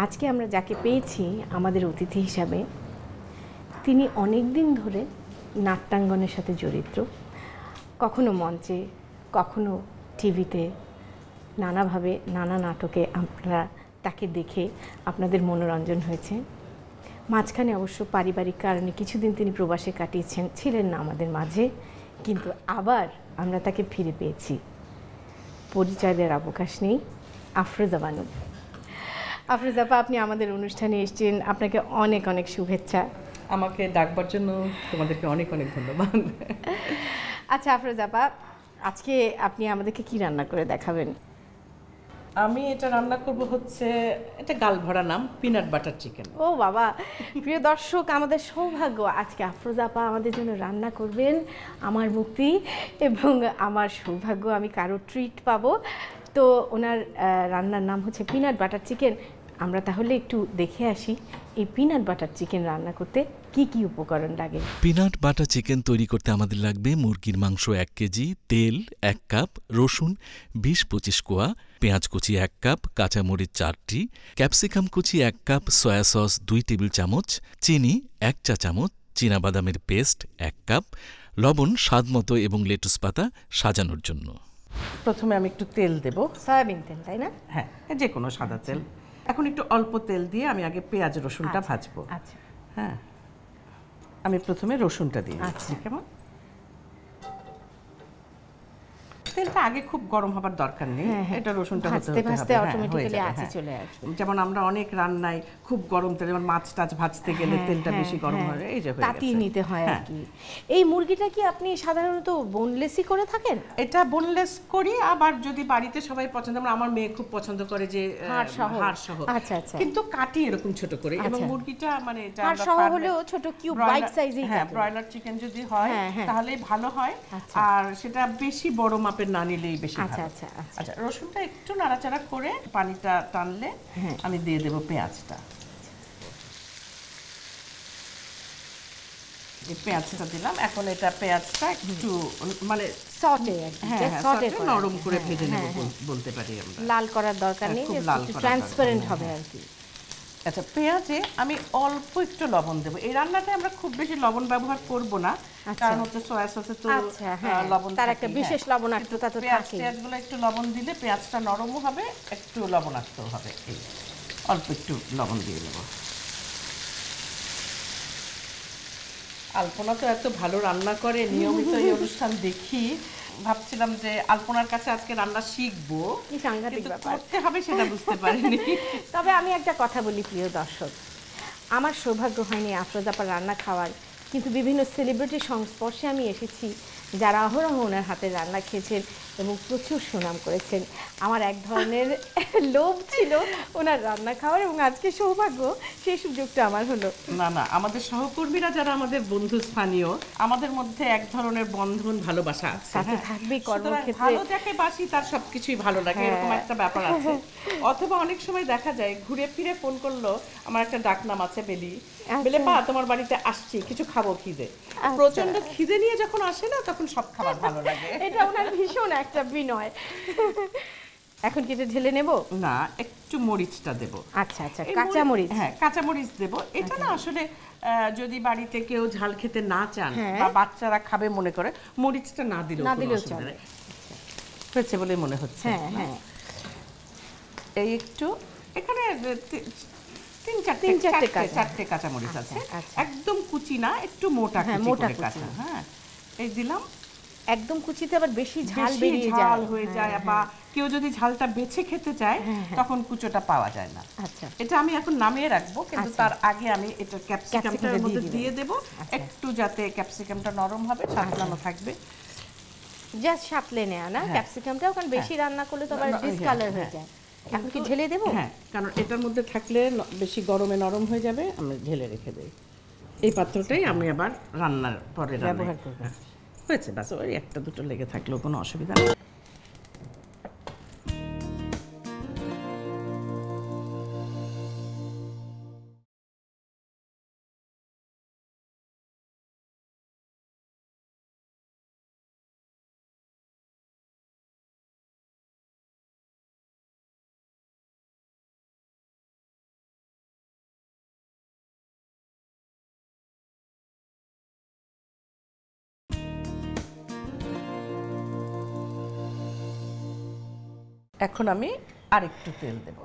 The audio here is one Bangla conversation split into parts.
আজকে আমরা যাকে পেয়েছি আমাদের অতিথি হিসাবে, তিনি অনেক দিন ধরে নাট্যাঙ্গনের সাথে জড়িত, কখনো মঞ্চে, কখনো টিভিতে, নানাভাবে নানা নাটকে আপনারা তাকে দেখে আপনাদের মনোরঞ্জন হয়েছে। মাঝখানে অবশ্য পারিবারিক কারণে কিছুদিন তিনি প্রবাসে কাটিয়েছেন, ছিলেন না আমাদের মাঝে, কিন্তু আবার আমরা তাকে ফিরে পেয়েছি। পরিচয় দেওয়ার অবকাশ নেই, আফরোজা বানু। আফরোজা আপা, আপনি আমাদের অনুষ্ঠানে এসেছেন, আপনাকে অনেক অনেক শুভেচ্ছা। আমাকে ডাকবার জন্য তোমাদেরকে অনেক অনেক ধন্যবাদ। আচ্ছা আফরোজা আপা, আজকে আপনি আমাদেরকে কি রান্না করে দেখাবেন? আমি এটা রান্না করব হচ্ছে, এটা গাল ভরা নাম, পিনাট বাটার চিকেন। ও বাবা, প্রিয় দর্শক, আমাদের সৌভাগ্য আজকে আফরোজা আপা আমাদের জন্য রান্না করবেন। আমার মুক্তি এবং আমার সৌভাগ্য, আমি কারো ট্রিট পাবো। তো ওনার রান্নার নাম হচ্ছে পিনাট বাটার চিকেন। আমরা তাহলে একটু দেখে আসি এই পিনাট বাটার চিকেন রান্না করতে কি কি উপকরণ লাগে। পিনাট বাটার চিকেন তৈরি করতে আমাদের লাগবে মুরগির মাংস 1 কেজি, তেল 1 কাপ, রসুন 20-25 কোয়া, পেঁয়াজ কুচি 1 কাপ, কাঁচামরিচ 4টি, ক্যাপসিকাম কুচি 1 কাপ, সয়া সস 2 টেবিল চামচ, চিনি 1 চা চামচ, চীনাবাদামের পেস্ট 1 কাপ, লবণ স্বাদমতো এবং লেটুস পাতা সাজানোর জন্য। প্রথমে আমি একটু তেল দেব, সয়াবিন তেল, তাই না? হ্যাঁ, যে কোনো সাদা তেল। এখন একটু অল্প তেল দিয়ে আমি আগে পেঁয়াজ রসুনটা ভাজবো। আচ্ছা, হ্যাঁ, আমি প্রথমে রসুনটা দিয়ে দিচ্ছি। কেমন, তেলটা আগে খুব গরম হবার দরকার নেই, এটা রসুনটা ভাজতে ভাজতে অটোমেটিক্যালি আছে চলে আসবে। যেমন আমরা অনেক রান্নায় খুব গরম তেল, যেমন মাছ টাছ ভাজতে গেলে তেলটা বেশি গরম হয়, এই যে হয়ে গেছে, তাতিয়ে নিতে হয় আর কি। এই মুরগিটা কি আপনি সাধারণত বোনলেসই করে থাকেন? এটা বোনলেস করি, আবার যদি বাড়িতে সবাই পছন্দ, আমার মেয়ে খুব পছন্দ করে যে হাড় সহ। আচ্ছা আচ্ছা, কিন্তু কাটি এরকম ছোট করে। এবং মুরগিটা মানে এটা হাড় সহ হলেও ছোট কিউব বাইট সাইজেই। হ্যাঁ, ব্রয়লার চিকেন যদি হয় তাহলে ভালো হয়, আর সেটা বেশি বড় মাপের না নিলেই বেশি ভালো। আচ্ছা আচ্ছা আচ্ছা, রসুনটা একটু নাড়াচাড়া করে পানিটা টানলে আমি দিয়ে দেব পেঁয়াজটা। এই পেঁয়াজটা দিলাম। এখন এটা পেঁয়াজটা একটু মানে সটে, সটে নরম করে ভেজে নেব বলতে পারি আমরা। লাল করার দরকার নেই, একটু ট্রান্সপারেন্ট হবে আর কি। আচ্ছা, পেঁয়াজে আমি অল্প একটু লবণ দেব। এই রান্নাটায় আমরা খুব বেশি লবণ ব্যবহার করব না, কারণ হচ্ছে সয়া সসে তো লবণ, তার একটা বিশেষ লবণাক্ততা তো থাকে। পেঁয়াজগুলো একটু লবণ দিলে পেঁয়াজটা নরমও হবে, একটু লবণাক্তও হবে। এই অল্প একটু লবণ দিয়ে নেব। আলপনা তো এত ভালো রান্না করে, নিয়মিত এই অনুষ্ঠান দেখি, ভাবছিলাম যে আলপনার কাছে আজকে রান্না শিখবো, কি সাংঘাতিক ব্যাপার করতে হবে সেটা বুঝতে পারিনি। তবে আমি একটা কথা বলি প্রিয় দর্শক, আমার সৌভাগ্য হয়নি আফরোজা আপার রান্না খাওয়ার, কিন্তু বিভিন্ন সেলিব্রিটির সংস্পর্শে আমি এসেছি যারা অহরহ ওনার হাতে রান্না খেয়েছেন এবং প্রচুর সুনাম করেছেন। আমার এক ধরনের লোভ ছিল ওনার রান্না খাওয়ার, এবং আজকে সৌভাগ্য সেই সুযোগটা আমার হলো। না না, আমাদের সহকর্মীরা যারা আমাদের বন্ধু স্থানীয়, আমাদের মধ্যে এক ধরনের বন্ধন ভালোবাসা আছে, থাকবেই কর্মক্ষেত্রে। ভালো যাকে বাসি তার সবকিছুই ভালো লাগে, এরকম একটা ব্যাপার আছে। অথবা অনেক সময় দেখা যায় ঘুরে ফিরে ফোন করলো, আমার একটা ডাকনাম আছে বেলি, বেলে পা তোমার বাড়িতে আসছি, কিছু খাবো, খিদে, প্রচন্ড খিদে নিয়ে যখন আসে না তখন সব খাবার ভালো লাগে। এটা ওনার ভীষণ একটা বিনয়। এখন কি এটা ঢেলে নেব? না, একটু মরিচটা দেব। আচ্ছা আচ্ছা, কাঁচা মরিচ। হ্যাঁ, কাঁচা মরিচ দেব। এটা না আসলে যদি বাড়িতে কেউ ঝাল খেতে না চান বা বাচ্চারা খাবে মনে করে, মরিচটা না দিলেও চলে। হয়েছে বলে মনে হচ্ছে। হ্যাঁ হ্যাঁ, এই একটু এখানে 3-4টে কাঁচামরিচ আছে, একদম কুচি না, একটু মোটা করে কাঁচা। হ্যাঁ, এই দিলাম। একদম কুচিতে আবার বেশি ঝাল বেরিয়ে যায়, ঝাল হয়ে যায়, বা কেউ যদি ঝালটা বেছে খেতে চায় তখন কুচোটা পাওয়া যায় না। আচ্ছা, এটা আমি এখন নামিয়ে রাখবো, কিন্তু তার আগে আমি এটা ক্যাপসিকামটার মধ্যে দিয়ে দেব, একটু যাতে ক্যাপসিকামটা নরম হবে, সাতলানো থাকবে। জাস্ট সাতলে নেয়া না ক্যাপসিকামটা, কারণ বেশি রান্না করলে তো আবার ডিসকালার হয়ে যায়। এখন কি ঢেলে দেব? হ্যাঁ, কারণ এটার মধ্যে থাকলে বেশি গরমে নরম হয়ে যাবে, আমি ঢেলে রেখে দেই। এই পাত্রটাই আমি আবার রান্নার পরে ব্যবহার করব। হয়েছে, বাস ওই একটা দুটো লেগে থাকলেও কোনো অসুবিধা নেই। এখন আমি আরেকটু তেল দেব।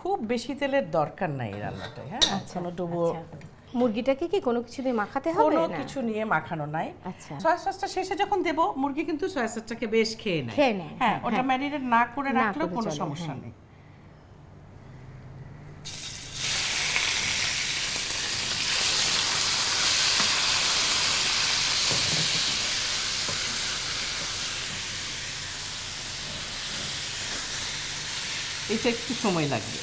খুব বেশি তেলের দরকার নাই এই রান্নাটায়। হ্যাঁ, কোনো ডুবো। মুরগিটাকে কি কোনো কিছু দিয়ে মাখাতে হবে? কোনো কিছু নিয়ে মাখানো নাই। আচ্ছা, সয়া সসটা শেষে যখন দেব, মুরগি কিন্তু সয়া সসটাকে বেশ খেয়ে নেয়। হ্যাঁ, ওটা ম্যারিনেট না করে রাখলেও কোনো সমস্যা নেই। এটা একটু সময় লাগবে।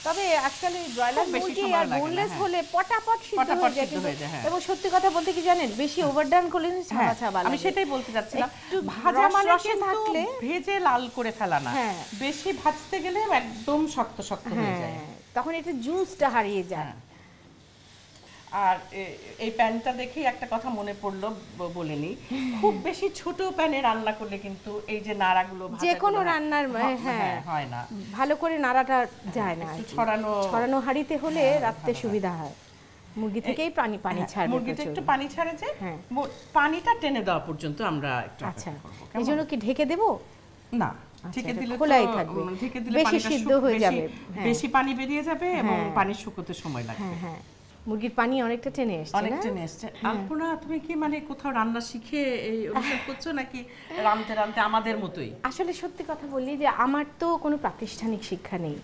তবে আজকাল এই ব্রয়লার মুরগি আর বোনলেস হলে পটাপট সিদ্ধ হয়ে যায়। এবং সত্যি কথা বলতে কি জানেন, বেশি ওভারডান করলে ছাবা ছাবা লাগে। আমি সেটাই বলতে যাচ্ছিলাম, ভাজা মানে থাকলে ভেজে লাল করে ফেলা না, বেশি ভাজতে গেলে একদম শক্ত শক্ত হয়ে যায়, তখন এটা জুসটা হারিয়ে যায়। আর এই প্যানটা দেখেই একটা কথা মনে পড়লো, বলেনি, খুব বেশি ছোট প্যানে রান্না করলে কিন্তু এই যে নাড়াগুলো যে কোনো রান্নার হয় না, ভালো করে নাড়াটা যায় না। ছড়ানো হাঁড়িতে হলে রাখতে সুবিধা হয়। মুরগি থেকেই পানি ছাড়ে, মুরগিতে একটু পানি ছাড়ে, যে পানিটা টেনে দেওয়া পর্যন্ত আমরা একটু। আচ্ছা, এই জন্য কি ঢেকে দেব? না, ঢেকে দিলে খোলাই থাকবে, বেশি সিদ্ধ হয়ে যাবে, বেশি পানি বেরিয়ে যাবে এবং পানি শুকোতে সময় লাগবে। হ্যাঁ, মুরগির পানি অনেকটা টেনে এসেছে, অনেকটা টেনে এসেছে। আলপনা, তুমি কি মানে কোথাও রান্না শিখে এই অনুশীলন করছো নাকি রাঁধতে রাঁধতে আমাদের মতোই? আসলে সত্যি কথা বলি যে আমার তো কোনো প্রাতিষ্ঠানিক শিক্ষা নেই।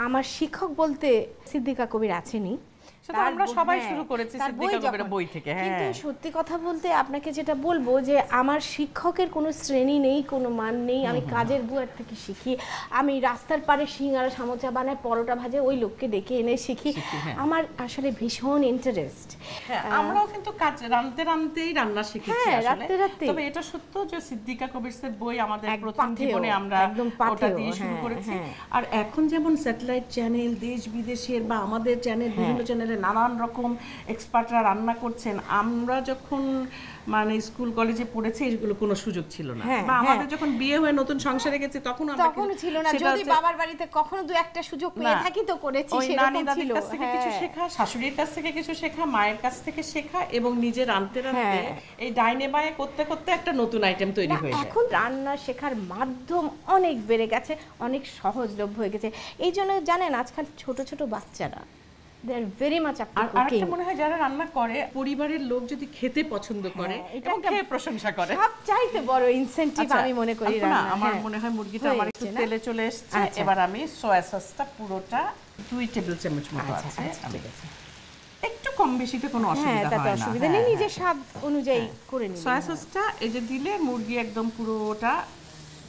আমার শিক্ষক বলতে সিদ্দিকা কবির আছেনই, সেটা আমরা সবাই শুরু করেছি সিদ্দিকা কবিরের বই থেকে। কিন্তু সত্যি কথা বলতে আপনাকে যেটা বলবো যে আমার শিক্ষকের কোনো শ্রেণী নেই, কোনো মান নেই। আমি কাজের বুয়ার থেকে শিখি, আমি রাস্তার পারে সিঙ্গারা সামোসা বানায়, পরোটা ভাজে, ওই লোককে ডেকে এনে শিখি। আমার আসলে ভীষণ ইন্টারেস্ট। আমরাও কিন্তু কাজ রাঁধতে রাঁধতেই রান্না শিখেছি আসলে। তবে এটা সত্য যে সিদ্দিকা কবিরের বই আমাদের প্রথম জীবনে আমরা ওটা দিয়ে শুরু করেছি। আর এখন যেমন স্যাটেলাইট চ্যানেল, দেশ বিদেশের বা আমাদের চ্যানেল, বিভিন্ন চ্যানেলে নানান রকম এক্সপার্টরা রান্না করছেন। আমরা যখন মানে স্কুল কলেজে পড়েছি এগুলো কোনো সুযোগ ছিল না, বা আমাদের যখন বিয়ে হয়ে নতুন সংসারে গেছি তখন ছিল না। যদি বাবার বাড়িতে কখনো দু একটা সুযোগ পেয়ে থাকি তো করেছি, সেরকম ছিল। কাছ থেকে কিছু শেখা, শাশুড়ির কাছ থেকে কিছু শেখা, মায়ের কাছ থেকে শেখা, এবং নিজে রাঁধতে রাঁধতে এই ডাইনে বায়ে করতে করতে একটা নতুন আইটেম তৈরি হয়ে যায়। এখন রান্না শেখার মাধ্যম অনেক বেড়ে গেছে, অনেক সহজলভ্য হয়ে গেছে। এই জন্য জানেন আজকাল ছোট ছোট বাচ্চারা আরেকটা মনে হয় যারা রান্না করে পরিবারের লোক যদি খেতে পছন্দ করে এবং খেয়ে প্রশংসা করে, সবচাইতে বড় ইনসেন্টিভ আমি মনে করি রান্না। আমার মনে হয় মুরগিটা আমার একটু তেলে চলে এসেছে। এবার আমি সয়া সসটা পুরোটা 2 টেবিল চামচ মতো আছে, একটু কম বেশিতে কোনো অসুবিধা হয় না, অসুবিধা নেই, নিজের স্বাদ অনুযায়ী করে নিন। সয়া সসটা এই যে দিলে মুরগি একদম পুরোটা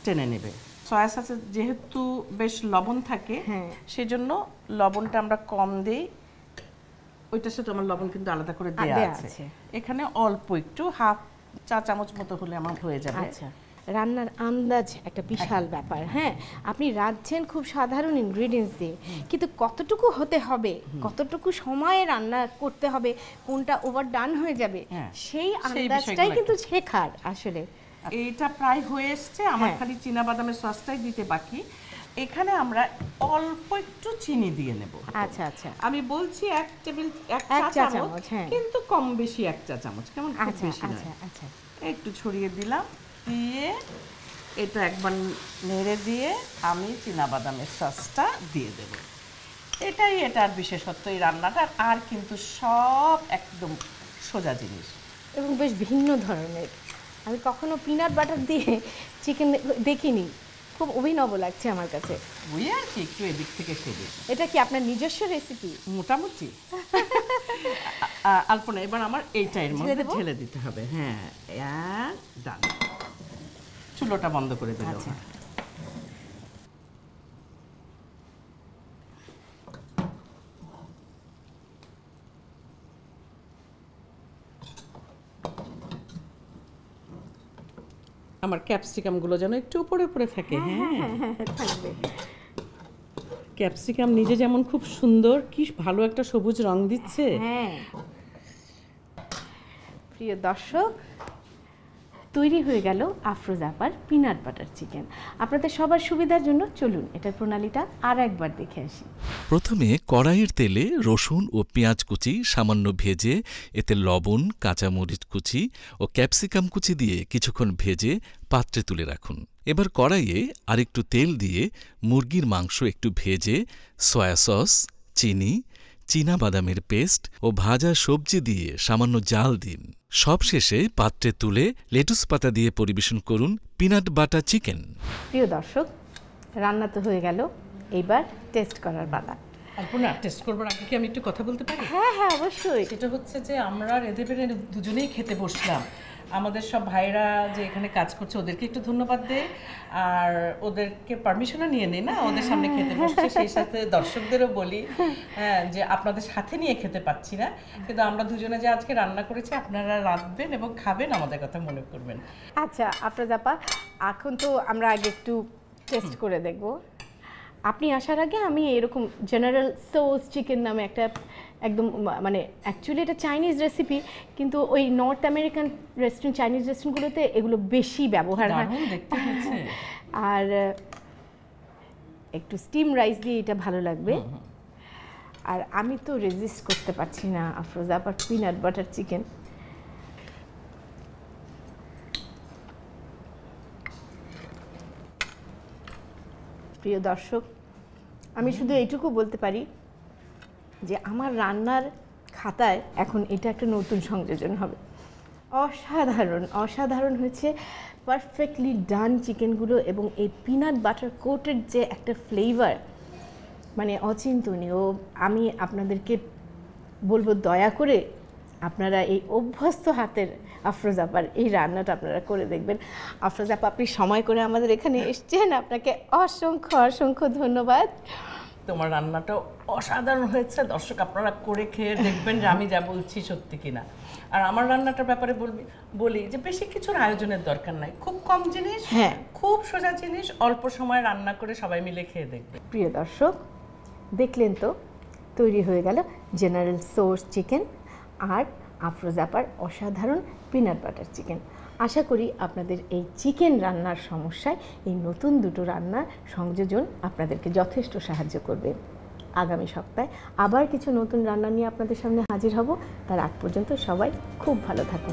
টেনে নেবে। সয়া সসে যেহেতু বেশ লবণ থাকে, সেজন্য লবণটা আমরা কম দেই। ওইটার সাথে আমার লবণ কিন্তু আলাদা করে দেয়া আছে। এখানে অল্প একটু হাফ চা চামচ মতো হলে আমার হয়ে যাবে। আচ্ছা, রান্নার আন্দাজ একটা বিশাল ব্যাপার। হ্যাঁ, আপনি রাঁধছেন খুব সাধারণ ইনগ্রেডিয়েন্টস দিয়ে, কিন্তু কতটুকু হতে হবে, কতটুকু সময়ে রান্না করতে হবে, কোনটা ওভার ডান হয়ে যাবে, সেই আন্দাজটাই কিন্তু শেখার আসলে। এইটা প্রায় হয়ে এসছে, আমার খালি চীনা বাদামের সসটাই দিতে বাকি। এখানে আমরা অল্প একটু চিনি দিয়ে নেব। আচ্ছা আচ্ছা, আমি বলছি 1 চা চামচ, কিন্তু কম বেশি 1 চা চামচ, কেমন খুব বেশি না। আচ্ছা, একটু ছড়িয়ে দিলাম, দিয়ে এটা একবার নেড়ে দিয়ে আমি চীনা বাদামের সসটা দিয়ে দেব। এটাই এটার বিশেষত্ব এই রান্নাটার। আর কিন্তু সব একদম সোজা জিনিস এবং বেশ ভিন্ন ধরনের। আমি কখনো পিনাট বাটার দিয়ে চিকেন দেখিনি, খুব অভিনব লাগছে আমার কাছে। ওই আর কি, একটু এদিক থেকে সেদিক। এটা কি আপনার নিজস্ব রেসিপি? মোটামুটি। আলপনা, এবার আমার এইটা এর মধ্যে ঢেলে দিতে হবে। হ্যাঁ, ডান। চুলোটা বন্ধ করে দিল। আমার ক্যাপসিকাম গুলো যেন একটু উপরে উপরে থাকে। থাকবে। ক্যাপসিকাম নিজে যেমন খুব সুন্দর, কি ভালো একটা সবুজ রং দিচ্ছে। প্রিয় দর্শক, তৈরি হয়ে গেল আফরোজ আপার পিনাট বাটার চিকেন। আপনাদের সবার সুবিধার জন্য চলুন এটার প্রণালীটা আর একবার দেখে আসি। প্রথমে কড়াইয়ের তেলে রসুন ও পেঁয়াজ কুচি সামান্য ভেজে এতে লবণ, কাঁচামরিচ কুচি ও ক্যাপসিকাম কুচি দিয়ে কিছুক্ষণ ভেজে পাত্রে তুলে রাখুন। এবার কড়াইয়ে আরেকটু তেল দিয়ে মুরগির মাংস একটু ভেজে সয়া সস, চিনি, চীনাবাদামের পেস্ট ও ভাজা সবজি দিয়ে সামান্য জাল দিন। সবশেষে পাত্রে তুলে লেটুস পাতা দিয়ে পরিবেশন করুন পিনাট বাটার চিকেন। প্রিয় দর্শক, রান্না তো হয়ে গেল, এইবার টেস্ট করার পালা। আপনারা টেস্ট করবার আগে কি আমি একটু কথা বলতে পারি? হ্যাঁ হ্যাঁ, অবশ্যই। সেটা হচ্ছে যে আমরা দুজনেই খেতে বসলাম। আমাদের সব ভাইরা যে এখানে কাজ করছে ওদেরকে একটু ধন্যবাদ দেই, আর ওদেরকে পারমিশনও নিয়ে নেই না, ওদের সামনে খেতে বসছে। সেই সাথে দর্শকদেরও বলি যে আপনাদের সাথে নিয়ে খেতে পাচ্ছি না, কিন্তু আমরা দুজনে যে আজকে রান্না করেছি আপনারা রাঁধবেন এবং খাবেন, আমাদের কথা মনে করবেন। আচ্ছা আফরোজ আপা, এখন তো আমরা আগে একটু টেস্ট করে দেখব। আপনি আসার আগে আমি এরকম জেনারেল সোস চিকেন নামে একটা একদম মানে অ্যাকচুয়ালি এটা চাইনিজ রেসিপি, কিন্তু ওই নর্থ আমেরিকান রেস্টুরেন্ট, চাইনিজ রেস্টুরেন্টগুলোতে এগুলো বেশি ব্যবহার হয়। আর একটু স্টিম রাইস দিয়ে এটা ভালো লাগবে। আর আমি তো রেজিস্ট করতে পারছি না আফরোজ আপার পিনাট বাটার চিকেন। প্রিয় দর্শক, আমি শুধু এইটুকু বলতে পারি যে আমার রান্নার খাতায় এখন এটা একটা নতুন সংযোজন হবে। অসাধারণ অসাধারণ হয়েছে, পারফেক্টলি ডান চিকেনগুলো, এবং এই পিনাট বাটার কোটের যে একটা ফ্লেভার মানে অচিন্তনীয়। আমি আপনাদেরকে বলবো দয়া করে আপনারা এই অভ্যস্ত হাতের আফরোজ আপার এই রান্নাটা আপনারা করে দেখবেন। আফরোজ আপা, আপনি সময় করে আমাদের এখানে এসছেন, আপনাকে অসংখ্য অসংখ্য ধন্যবাদ। তোমার রান্নাটা অসাধারণ হয়েছে, দর্শক আপনারা করে খেয়ে দেখবেন যে আমি যা বলছি সত্যি কিনা। আর আমার রান্নাটার ব্যাপারে বলি যে বেশি কিছুর আয়োজনের দরকার নাই, খুব কম জিনিস, হ্যাঁ খুব সোজা জিনিস, অল্প সময় রান্না করে সবাই মিলে খেয়ে দেখবে। প্রিয় দর্শক, দেখলেন তো, তৈরি হয়ে গেল জেনারেল সোস চিকেন আর আফরোজ আপার অসাধারণ পিনাট বাটার চিকেন। আশা করি আপনাদের এই চিকেন রান্নার সমস্যায় এই নতুন দুটো রান্নার সংযোজন আপনাদেরকে যথেষ্ট সাহায্য করবে। আগামী সপ্তাহে আবার কিছু নতুন রান্না নিয়ে আপনাদের সামনে হাজির হব। তার আগ পর্যন্ত সবাই খুব ভালো থাকুন।